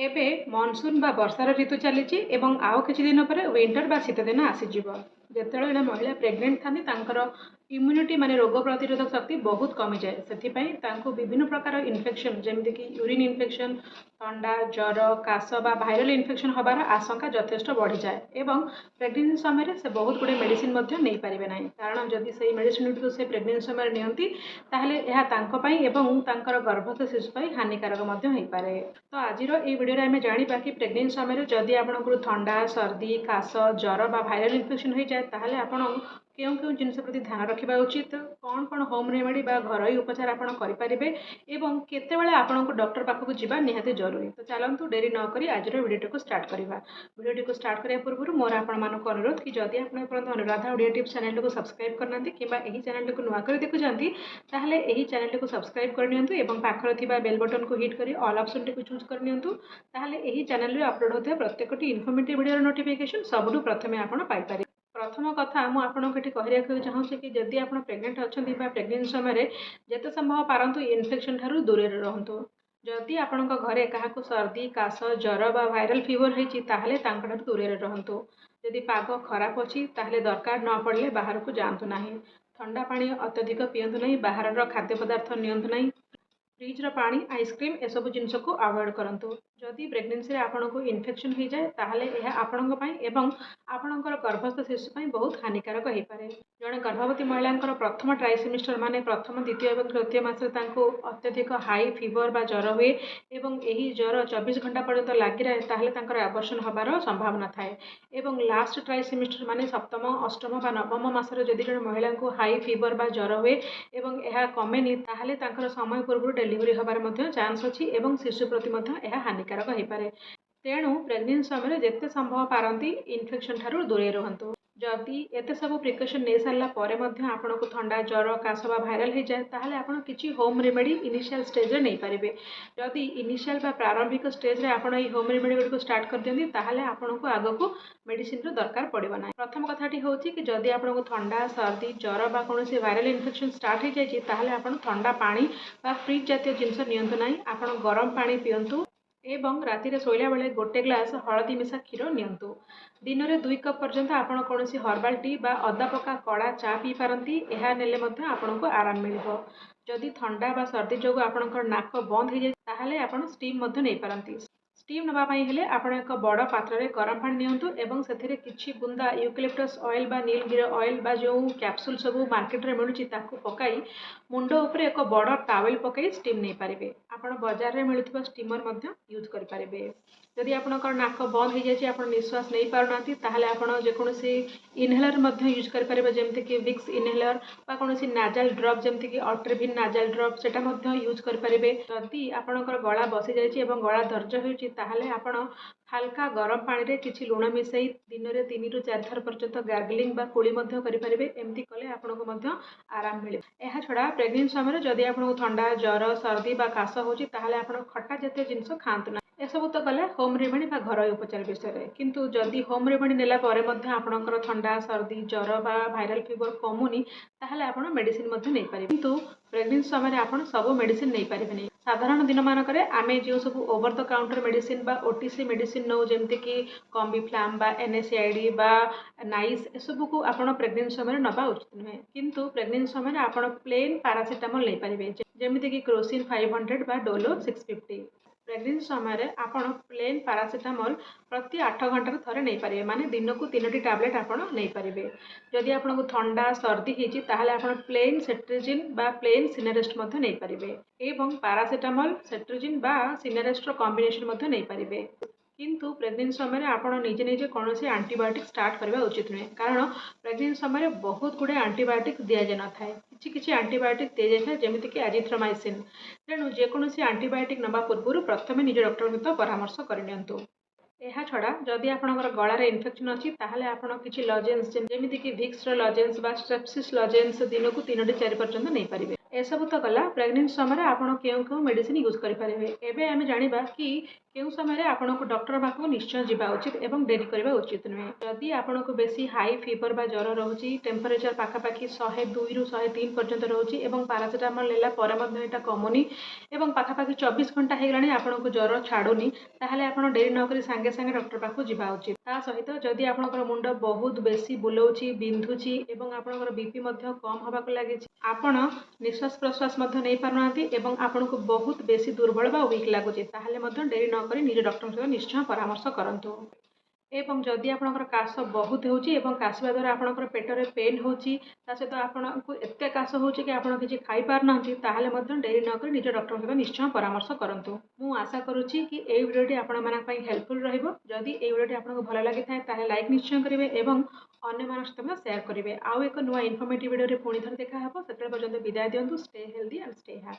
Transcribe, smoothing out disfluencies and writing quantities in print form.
ଏବେ ମନସୁନ୍ ବା ବର୍ଷାର ଋତୁ ଚାଲିଛି ଏବଂ ଆଉ କିଛି ଦିନ ପରେ ୱିଣ୍ଟର ବା ଶୀତ ଦିନ ଆସିଯିବ। ଯେତେବେଳେ ଜଣେ ମହିଳା ପ୍ରେଗନେଣ୍ଟ ଥାନ୍ତି ତାଙ୍କର ଇମ୍ୟୁନିଟି ମାନେ ରୋଗ ପ୍ରତିରୋଧକ ଶକ୍ତି ବହୁତ କମିଯାଏ। ସେଥିପାଇଁ ତାଙ୍କୁ ବିଭିନ୍ନ ପ୍ରକାର ଇନଫେକ୍ସନ୍ ଯେମିତିକି ୟୁରିନ୍ ଇନଫେକ୍ସନ୍, ଥଣ୍ଡା, ଜ୍ୱର, କାଶ ବା ଭାଇରାଲ ଇନଫେକ୍ସନ୍ ହେବାର ଆଶଙ୍କା ଯଥେଷ୍ଟ ବଢ଼ିଯାଏ ଏବଂ ପ୍ରେଗନେନ୍ସି ସମୟରେ ସେ ବହୁତ ଗୁଡ଼ିଏ ମେଡ଼ିସିନ ମଧ୍ୟ ନେଇପାରିବେ ନାହିଁ। କାରଣ ଯଦି ସେହି ମେଡ଼ିସିନ ଗୁଡ଼ିକୁ ସେ ପ୍ରେଗନେନ୍ସି ସମୟରେ ନିଅନ୍ତି ତାହେଲେ ଏହା ତାଙ୍କ ପାଇଁ ଏବଂ ତାଙ୍କର ଗର୍ଭସ୍ଥ ଶିଶୁ ପାଇଁ ହାନିକାରକ ମଧ୍ୟ ହୋଇପାରେ। ତ ଆଜିର এই ভিডিওରେ ଆମେ ଜାଣିବା କି ପ୍ରେଗନେନ୍ସି ସମୟରେ ଯଦି ଆପଣଙ୍କୁ ଥଣ୍ଡା, ସର୍ଦ୍ଦି, କାଶ, ଜ୍ୱର ବା ଭାଇରାଲ ଇନଫେକ୍ସନ୍ ହୋଇଯାଏ ତାହେଲେ ଆପଣ କେଉଁ କେଉଁ ଜିନିଷ ପ୍ରତି ଧ୍ୟାନ ରଖିବା ଉଚିତ, କ'ଣ ହୋମ୍ ରେମେଡ଼ି ବା ଘରୋଇ ଉପଚାର ଆପଣ କରିପାରିବେ ଏବଂ କେତେବେଳେ ଆପଣଙ୍କୁ ଡକ୍ଟର ପାଖକୁ ଯିବା ନିହାତି ଜରୁରୀ। ତ ଚାଲନ୍ତୁ ଡେରି ନ କରି ଆଜିର ଭିଡ଼ିଓଟିକୁ ଷ୍ଟାର୍ଟ କରିବା। ଭିଡ଼ିଓଟିକୁ ଷ୍ଟାର୍ଟ କରିବା ପୂର୍ବରୁ ମୋର ଆପଣମାନଙ୍କୁ ଅନୁରୋଧ କି ଯଦି ଆପଣ ଏପର୍ଯ୍ୟନ୍ତ ଅନୁରାଧା ଓଡ଼ିଆ ଟିପ୍ସ ଚ୍ୟାନେଲକୁ ସବସ୍କ୍ରାଇବ୍ କରିନାହାନ୍ତି କିମ୍ବା ଏହି ଚ୍ୟାନେଲଟିକୁ ନୂଆ କରି ଦେଖୁଛନ୍ତି ତାହେଲେ ଏହି ଚ୍ୟାନେଲଟିକୁ ସବସ୍କ୍ରାଇବ୍ କରିନିଅନ୍ତୁ ଏବଂ ପାଖରେ ଥିବା ବେଲ୍ ବଟନକୁ ହିଟ୍ କରି ଅଲ୍ ଅପସନଟିକୁ ଚୁଜ୍ କରିନିଅନ୍ତୁ। ତାହେଲେ ଏହି ଚ୍ୟାନେଲରେ ଅପଲୋଡ଼ ହେଉଥିବା ପ୍ରତ୍ୟେକଟି ଇନଫର୍ମେଟିଭ୍ ଭିଡ଼ିଓର ନୋଟିଫିକେସନ୍ ସବୁଠୁ ପ୍ରଥମେ ଆପଣ ପାଇପାରିବେ। ପ୍ରଥମ କଥା ମୁଁ ଆପଣଙ୍କୁ ଏଠି କହିବାକୁ ଚାହୁଁଛି କି ଯଦି ଆପଣ ପ୍ରେଗନେଣ୍ଟ ଅଛନ୍ତି ବା ପ୍ରେଗନେନ୍ସି ସମୟରେ ଯେତେ ସମ୍ଭବ ପାରନ୍ତୁ ଇନଫେକ୍ସନ୍ ଠାରୁ ଦୂରରେ ରୁହନ୍ତୁ। ଯଦି ଆପଣଙ୍କ ଘରେ କାହାକୁ ସର୍ଦ୍ଦି, କାଶ, ଜ୍ୱର ବା ଭାଇରାଲ ଫିଭର ହେଇଛି ତାହେଲେ ତାଙ୍କଠାରୁ ଦୂରରେ ରୁହନ୍ତୁ। ଯଦି ପାଗ ଖରାପ ଅଛି ତାହେଲେ ଦରକାର ନ ପଡ଼ିଲେ ବାହାରକୁ ଯାଆନ୍ତୁ ନାହିଁ। ଥଣ୍ଡା ପାଣି ଅତ୍ୟଧିକ ପିଅନ୍ତୁ ନାହିଁ, ବାହାରର ଖାଦ୍ୟ ପଦାର୍ଥ ନିଅନ୍ତୁ ନାହିଁ। ଫ୍ରିଜ୍ର ପାଣି, ଆଇସ୍କ୍ରିମ୍ ଏସବୁ ଜିନିଷକୁ ଆଭଏଡ଼ କରନ୍ତୁ। ଯଦି ପ୍ରେଗନେନ୍ସିରେ ଆପଣଙ୍କୁ ଇନଫେକ୍ସନ୍ ହୋଇଯାଏ ତାହେଲେ ଏହା ଆପଣଙ୍କ ପାଇଁ ଏବଂ ଆପଣଙ୍କର ଗର୍ଭସ୍ଥ ଶିଶୁ ପାଇଁ ବହୁତ ହାନିକାରକ ହୋଇପାରେ। ଜଣେ ଗର୍ଭବତୀ ମହିଳାଙ୍କର ପ୍ରଥମ ଟ୍ରାଇସେମିଷ୍ଟର ମାନେ ପ୍ରଥମ, ଦ୍ୱିତୀୟ ଏବଂ ତୃତୀୟ ମାସରେ ତାଙ୍କୁ ଅତ୍ୟଧିକ ହାଇ ଫିଭର ବା ଜ୍ୱର ହୁଏ ଏବଂ ଏହି ଜ୍ୱର 24 ଘଣ୍ଟା ପର୍ଯ୍ୟନ୍ତ ଲାଗି ରହେ ତାହେଲେ ତାଙ୍କର ଆବର୍ଷଣ ହେବାର ସମ୍ଭାବନା ଥାଏ। ଏବଂ ଲାଷ୍ଟ ଟ୍ରାଇସେମିଷ୍ଟର ମାନେ ସପ୍ତମ, ଅଷ୍ଟମ ବା ନବମ ମାସରେ ଯଦି ଜଣେ ମହିଳାଙ୍କୁ ହାଇ ଫିଭର ବା ଜ୍ୱର ହୁଏ ଏବଂ ଏହା କମେନି ତାହେଲେ ତାଙ୍କର ସମୟ ପୂର୍ବରୁ ଡେଲିଭରି ହେବାର ମଧ୍ୟ ଚାନ୍ସ ଅଛି ଏବଂ ଶିଶୁ ପ୍ରତି ମଧ୍ୟ ଏହା ହାନିକାରକ ହୋଇପାରେ। ତେଣୁ ପ୍ରେଗନେନ୍ସି ସମୟରେ ଯେତେ ସମ୍ଭବ ପାରନ୍ତି ଇନଫେକ୍ସନ୍ ଠାରୁ ଦୂରେଇ ରୁହନ୍ତୁ। ଯଦି ଏତେ ସବୁ ପ୍ରିକସନ୍ ନେଇସାରିଲା ପରେ ମଧ୍ୟ ଆପଣଙ୍କୁ ଥଣ୍ଡା, ଜ୍ୱର, କାଶ ବା ଭାଇରାଲ ହୋଇଯାଏ ତାହେଲେ ଆପଣ କିଛି ହୋମ୍ ରେମେଡ଼ି ଇନିସିଆଲ୍ ଷ୍ଟେଜ୍ରେ ନେଇପାରିବେ। ଯଦି ଇନିସିଆଲ୍ ବା ପ୍ରାରମ୍ଭିକ ଷ୍ଟେଜ୍ରେ ଆପଣ ଏହି ହୋମ୍ ରେମେଡ଼ି ଗୁଡ଼ିକୁ ଷ୍ଟାର୍ଟ କରିଦିଅନ୍ତି ତାହେଲେ ଆପଣଙ୍କୁ ଆଗକୁ ମେଡ଼ିସିନର ଦରକାର ପଡ଼ିବ ନାହିଁ। ପ୍ରଥମ କଥାଟି ହେଉଛି କି ଯଦି ଆପଣଙ୍କୁ ଥଣ୍ଡା, ସର୍ଦ୍ଦି, ଜ୍ୱର ବା କୌଣସି ଭାଇରାଲ ଇନଫେକ୍ସନ୍ ଷ୍ଟାର୍ଟ ହୋଇଯାଇଛି ତାହେଲେ ଆପଣ ଥଣ୍ଡା ପାଣି ବା ଫ୍ରିଜ୍ ଜାତୀୟ ଜିନିଷ ନିଅନ୍ତୁ ନାହିଁ। ଆପଣ ଗରମ ପାଣି ପିଅନ୍ତୁ ଏବଂ ରାତିରେ ଶୋଇଲା ବେଳେ ଗୋଟେ ଗ୍ଲାସ୍ ହଳଦୀ ମିଶା କ୍ଷୀର ନିଅନ୍ତୁ। ଦିନରେ 2 କପ୍ ପର୍ଯ୍ୟନ୍ତ ଆପଣ କୌଣସି ହର୍ବାଲ ଟି ବା ଅଦା ପକା କଡ଼ା ଚା ପିଇପାରନ୍ତି। ଏହା ନେଲେ ମଧ୍ୟ ଆପଣଙ୍କୁ ଆରାମ ମିଳିବ। ଯଦି ଥଣ୍ଡା ବା ସର୍ଦ୍ଦି ଯୋଗୁଁ ଆପଣଙ୍କର ନାକ ବନ୍ଦ ହୋଇଯାଇଛି ତାହେଲେ ଆପଣ ଷ୍ଟିମ୍ ମଧ୍ୟ ନେଇପାରନ୍ତି। ଷ୍ଟିମ୍ ନେବା ପାଇଁ ହେଲେ ଆପଣ ଏକ ବଡ଼ ପାତ୍ରରେ ଗରମ ପାଣି ନିଅନ୍ତୁ ଏବଂ ସେଥିରେ କିଛି ବୁନ୍ଦା ୟୁକାଲିପ୍ଟସ୍ ଅଏଲ୍ ବା ନୀଲଗିରି ଅଏଲ୍ ବା ଯେଉଁ କ୍ୟାପସୁଲ୍ ସବୁ ମାର୍କେଟରେ ମିଳୁଛି ତାକୁ ପକାଇ ମୁଣ୍ଡ ଉପରେ ଏକ ବଡ଼ ଟାୱେଲ୍ ପକାଇ ଷ୍ଟିମ୍ ନେଇପାରିବେ। ଆପଣ ବଜାରରେ ମିଳୁଥିବା ଷ୍ଟିମର ମଧ୍ୟ ୟୁଜ୍ କରିପାରିବେ। ଯଦି ଆପଣଙ୍କର ନାକ ବନ୍ଦ ହୋଇଯାଇଛି, ଆପଣ ନିଶ୍ୱାସ ନେଇପାରୁନାହାନ୍ତି ତାହେଲେ ଆପଣ ଯେକୌଣସି ଇନହେଲର ମଧ୍ୟ ୟୁଜ୍ କରିପାରିବେ ଯେମିତିକି ଭିକ୍ସ ଇନହେଲର ବା କୌଣସି ନାଜାଲ୍ ଡ୍ରପ୍ ଯେମିତିକି ଅଟ୍ରେଭିନ୍ ନାଜାଲ୍ ଡ୍ରପ୍ ସେଟା ମଧ୍ୟ ୟୁଜ୍ କରିପାରିବେ। ଯଦି ଆପଣଙ୍କର ଗଳା ବସିଯାଇଛି ଏବଂ ଗଳା ଦର୍ଜ ହେଉଛି ତାହେଲେ ଆପଣ ହାଲକା ଗରମ ପାଣିରେ କିଛି ଲୁଣ ମିଶାଇ ଦିନରେ 3 ରୁ 4 ଥର ପର୍ଯ୍ୟନ୍ତ ଗାର୍ଗଲିଂ ବା କୁଳି ମଧ୍ୟ କରିପାରିବେ। ଏମିତି କଲେ ଆପଣଙ୍କୁ ମଧ୍ୟ ଆରାମ ମିଳିବ। ଏହା ଛଡ଼ା ପ୍ରେଗନେନ୍ସି ସମୟରେ ଯଦି ଆପଣଙ୍କୁ ଥଣ୍ଡା, ଜ୍ୱର, ସର୍ଦ୍ଦି ବା କାଶ ହେଉଛି ତାହେଲେ ଆପଣ ଖଟା ଜାତୀୟ ଜିନିଷ ଖାଆନ୍ତୁ ନାହିଁ। ଏସବୁ ତ ଗଲେ ହୋମ୍ ରେମେଡ଼ି ବା ଘରୋଇ ଉପଚାର ବିଷୟରେ। କିନ୍ତୁ ଯଦି ହୋମ୍ ରେମେଡ଼ି ନେଲା ପରେ ମଧ୍ୟ ଆପଣଙ୍କର ଥଣ୍ଡା, ସର୍ଦ୍ଦି, ଜ୍ୱର ବା ଭାଇରାଲ ଫିଭର କମୁନି ତାହେଲେ ଆପଣ ମେଡ଼ିସିନ ମଧ୍ୟ ନେଇପାରିବେ। କିନ୍ତୁ ପ୍ରେଗନେନ୍ସି ସମୟରେ ଆପଣ ସବୁ ମେଡ଼ିସିନ ନେଇପାରିବେନି। ସାଧାରଣ ଦିନମାନଙ୍କରେ ଆମେ ଯେଉଁ ସବୁ ଓଭର ଦ କାଉଣ୍ଟର ମେଡ଼ିସିନ ବା OTC ମେଡ଼ିସିନ ନେଉ ଯେମିତିକି କମ୍ବିଫ୍ଲାମ୍ ବା NSAID ବା ନାଇସ୍ ଏସବୁକୁ ଆପଣ ପ୍ରେଗନେନ୍ସି ସମୟରେ ନେବା ଉଚିତ ନୁହେଁ। କିନ୍ତୁ ପ୍ରେଗନେନ୍ସି ସମୟରେ ଆପଣ ପ୍ଲେନ୍ ପାରାସିଟାମଲ୍ ନେଇପାରିବେ ଯେମିତିକି କ୍ରୋସିନ୍ 500 ବା ଡୋଲୋ 650। ପ୍ରେଗନେନ୍ସି ସମୟରେ ଆପଣ ପ୍ଲେନ୍ ପାରାସିଟାମଲ୍ ପ୍ରତି 8 ଘଣ୍ଟାରେ ଥରେ ନେଇପାରିବେ ମାନେ ଦିନକୁ 3ଟି ଟ୍ୟାବଲେଟ୍ ଆପଣ ନେଇପାରିବେ। ଯଦି ଆପଣଙ୍କୁ ଥଣ୍ଡା, ସର୍ଦ୍ଦି ହେଇଛି ତାହେଲେ ଆପଣ ପ୍ଲେନ୍ ସେଟ୍ରିଜିନ୍ ବା ପ୍ଲେନ୍ ସିନାରେଷ୍ଟ ମଧ୍ୟ ନେଇପାରିବେ ଏବଂ ପାରାସିଟାମଲ୍, ସେଟ୍ରିଜିନ୍ ବା ସିନାରେଷ୍ଟର କମ୍ବିନେସନ୍ ମଧ୍ୟ ନେଇପାରିବେ। କିନ୍ତୁ ପ୍ରେଗନେନ୍ସି ସମୟରେ ଆପଣ ନିଜେ ନିଜେ କୌଣସି ଆଣ୍ଟିବାୟୋଟିକ୍ ଷ୍ଟାର୍ଟ କରିବା ଉଚିତ ନୁହେଁ କାରଣ ପ୍ରେଗନେନ୍ସି ସମୟରେ ବହୁତ ଗୁଡ଼ିଏ ଆଣ୍ଟିବାୟୋଟିକ୍ ଦିଆଯାଇନଥାଏ। କିଛି ଆଣ୍ଟିବାୟୋଟିକ୍ ଦିଆଯାଇଥାଏ ଯେମିତିକି ଆଜିଥ୍ରୋମାଇସିନ୍। ତେଣୁ ଯେକୌଣସି ଆଣ୍ଟିବାୟୋଟିକ୍ ନେବା ପୂର୍ବରୁ ପ୍ରଥମେ ନିଜ ଡକ୍ଟରଙ୍କ ସହିତ ପରାମର୍ଶ କରିନିଅନ୍ତୁ। ଏହା ଛଡ଼ା ଯଦି ଆପଣଙ୍କର ଗଳାରେ ଇନଫେକ୍ସନ୍ ଅଛି ତାହେଲେ ଆପଣ କିଛି ଲଜେନ୍ସ ଯେମିତିକି ଭିକ୍ସର ଲଜେନ୍ସ ବା ଷ୍ଟ୍ରେପ୍ସିସ୍ ଲଜେନ୍ସ ଦିନକୁ 3ରୁ 4 ପର୍ଯ୍ୟନ୍ତ ନେଇପାରିବେ। एसबू तो गला प्रेग्नेंट समय आपण केउं केउं मेडिसिन यूज करेंगे। एबे आमे जानिबा कि केउं समय आपण को डॉक्टर पाखक निश्चय जीवा उचित एवं डेरी करबा उचित नुहे। जदि आपण को बेसी हाई फीवर बा ज्वर रहउची, टेम्परेचर पाखापाखि 102 रु 103 पर्यंत रहउची एवं पैरासिटामोल लेला परे मध्य एटा कमुनी एवं पाखापाखि 24 घंटा हेगलानी आपण को ज्वर छाडुनी, ताहले आपण डेरी न करी सांगे सांगे डॉक्टर पाखक जीवा उचित। ता सहित जदि आपणकर मुंड बहुत बेसी बुलाउची, बिंधुची एवं आपणकर बीपी मध्य कम होबाक लागिची, आपण निश्वास प्रश्वास मध्य नहीं पारुनाहांती एवं आपण को बहुत बेसी दुर्बल बा वीक लगुच, ताहले मध्य डेरी न करी निज डॉक्टर सहित निश्चय परामर्श करंतु। एवं जदि आपणकर काश बहुत होउची एवं काशिबा द्वारा आपणकर पेटरे पेन होउची, ता सहित आपण को एते काश होउची कि आपण किछि खाई पारुनाहांती, ताहले मध्य डेरी न करी निज डॉक्टर सहित निश्चय परामर्श करंतु। मु आशा करूची कि एई वीडियोटी आपण मानक पई हेल्पफुल रहइबो। जदि एई वीडियोटी आपनको भल लागि थाए ताहले लाइक निश्चय करिवे एवं अन्य मानक सहित शेयर करिवे। आउ एक नुआ इन्फॉर्मेटिव वीडियो रे पुणी थरे देखा हबो। सेतबे पर्यंत विदाय दियंतु। Stay healthy and stay happy.